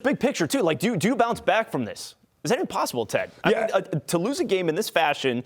big picture, too. Like, do you bounce back from this? Is that impossible, Ted? Yeah. I mean, to lose a game in this fashion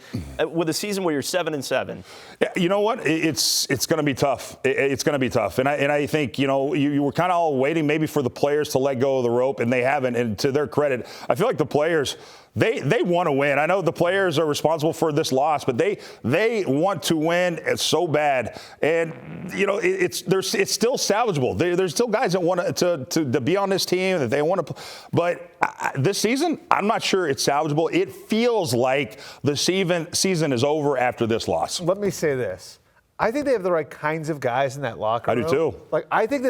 with a season where you're 7-7. Yeah, you know what? It's going to be tough. It's going to be tough. And I think, you were kind of all waiting maybe for the players to let go of the rope, and they haven't. And to their credit, I feel like the players, they want to win. I know the players are responsible for this loss, but they want to win so bad. And, it's still salvageable. There's still guys that want to be on this team, that they want to. But this season, I'm not sure it's salvageable. It feels like the season is over after this loss. Let me say this. I think they have the right kinds of guys in that locker room. I do too. Like, I think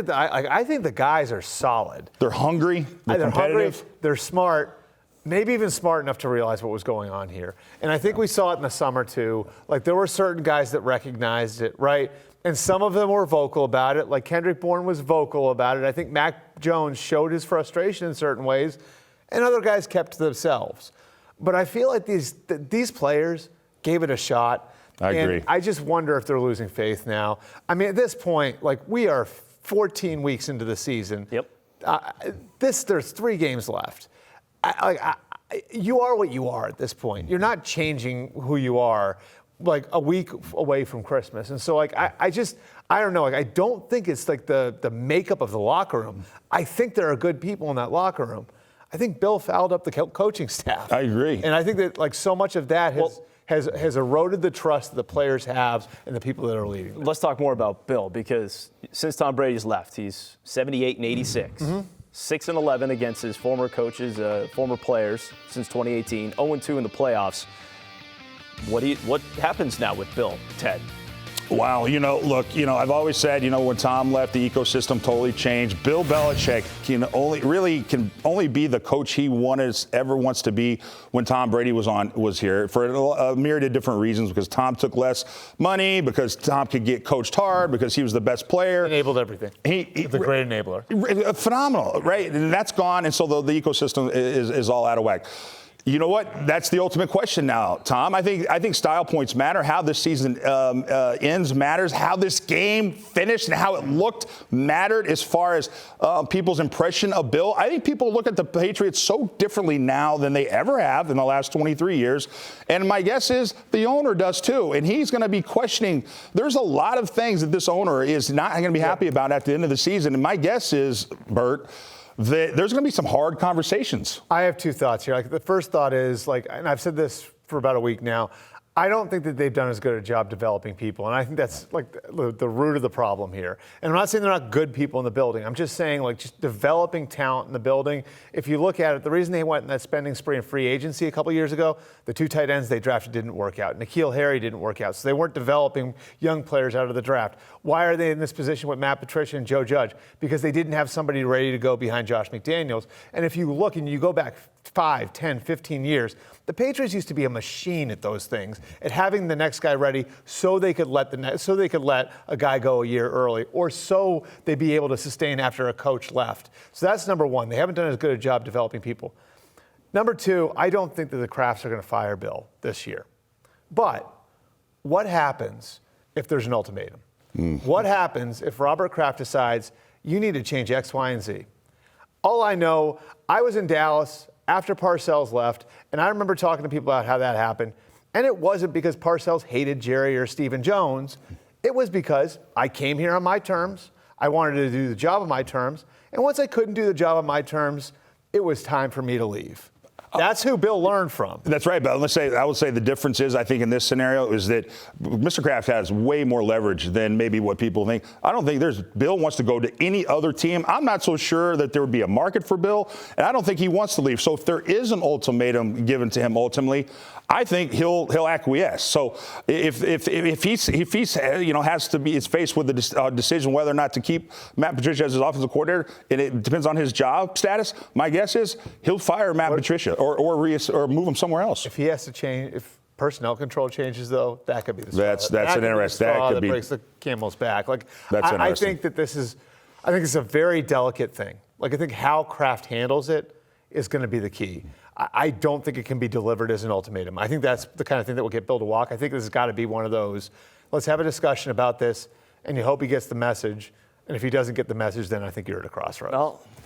the guys are solid. They're hungry. They're competitive. Hungry, they're smart. Maybe even smart enough to realize what was going on here. And I think we saw it in the summer, too. Like, there were certain guys that recognized it, right? And some of them were vocal about it. Like, Kendrick Bourne was vocal about it. I think Mac Jones showed his frustration in certain ways. And other guys kept to themselves. But I feel like these players gave it a shot. I agree. And I just wonder if they're losing faith now. I mean, at this point, like, we are 14 weeks into the season. Yep. There's 3 games left. You are what you are at this point. You're not changing who you are like a week away from Christmas. And so, like, I don't know. Like, I don't think it's like the makeup of the locker room. I think there are good people in that locker room. I think Bill fouled up the coaching staff. I agree. And I think that, like, so much of that has eroded the trust that the players have and the people that are leading them. Let's talk more about Bill, because since Tom Brady's left, he's 78-86. 6-11 against his former coaches, former players since 2018. 0-2 in the playoffs. What happens now with Bill, Ted? Wow, look, I've always said, when Tom left, the ecosystem totally changed. Bill Belichick can only be the coach he ever wants to be when Tom Brady was here for a myriad of different reasons, because Tom took less money, because Tom could get coached hard, because he was the best player. Enabled everything. He's a great enabler. Phenomenal, right? And that's gone, and so the ecosystem is all out of whack. You know what? That's the ultimate question now, Tom. I think style points matter. How this season ends matters. How this game finished and how it looked mattered as far as people's impression of Bill. I think people look at the Patriots so differently now than they ever have in the last 23 years. And my guess is the owner does too. And he's going to be questioning. There's a lot of things that this owner is not going to be happy about at the end of the season. And my guess is, Bert, there's going to be some hard conversations. I have 2 thoughts here. Like, the first thought is, like, and I've said this for about a week now, I don't think that they've done as good a job developing people. And I think that's like the root of the problem here. And I'm not saying they're not good people in the building. I'm just saying, like, just developing talent in the building. If you look at it, the reason they went in that spending spree in free agency a couple years ago, the 2 tight ends they drafted didn't work out. N'Keal Harry didn't work out. So they weren't developing young players out of the draft. Why are they in this position with Matt Patricia and Joe Judge? Because they didn't have somebody ready to go behind Josh McDaniels. And if you look and you go back 5, 10, 15 years, the Patriots used to be a machine at those things, at having the next guy ready so they could let a guy go a year early, or so they'd be able to sustain after a coach left. So that's number one. They haven't done as good a job developing people. Number 2, I don't think that the Krafts are going to fire Bill this year. But what happens if there's an ultimatum? What happens if Robert Kraft decides you need to change X, Y, and Z? All I know, I was in Dallas after Parcells left, and I remember talking to people about how that happened. And it wasn't because Parcells hated Jerry or Stephen Jones. It was because I came here on my terms. I wanted to do the job on my terms. And once I couldn't do the job on my terms, it was time for me to leave. That's who Bill learned from. That's right, but I would say the difference is, I think in this scenario, is that Mr. Kraft has way more leverage than maybe what people think. I don't think Bill wants to go to any other team. I'm not so sure that there would be a market for Bill, and I don't think he wants to leave. So if there is an ultimatum given to him ultimately, I think he'll acquiesce. So if he's has to be faced with the decision whether or not to keep Matt Patricia as his offensive coordinator, and it depends on his job status, my guess is he'll fire Matt Patricia or move him somewhere else. If he has to change, if personnel control changes, though, that could be the straw. That's an interesting. That breaks the camel's back. Like, I think that it's a very delicate thing. Like, I think how Kraft handles it is going to be the key. I don't think it can be delivered as an ultimatum. I think that's the kind of thing that will get Bill to walk. I think this has got to be one of those, let's have a discussion about this, and you hope he gets the message. And if he doesn't get the message, then I think you're at a crossroads. Well,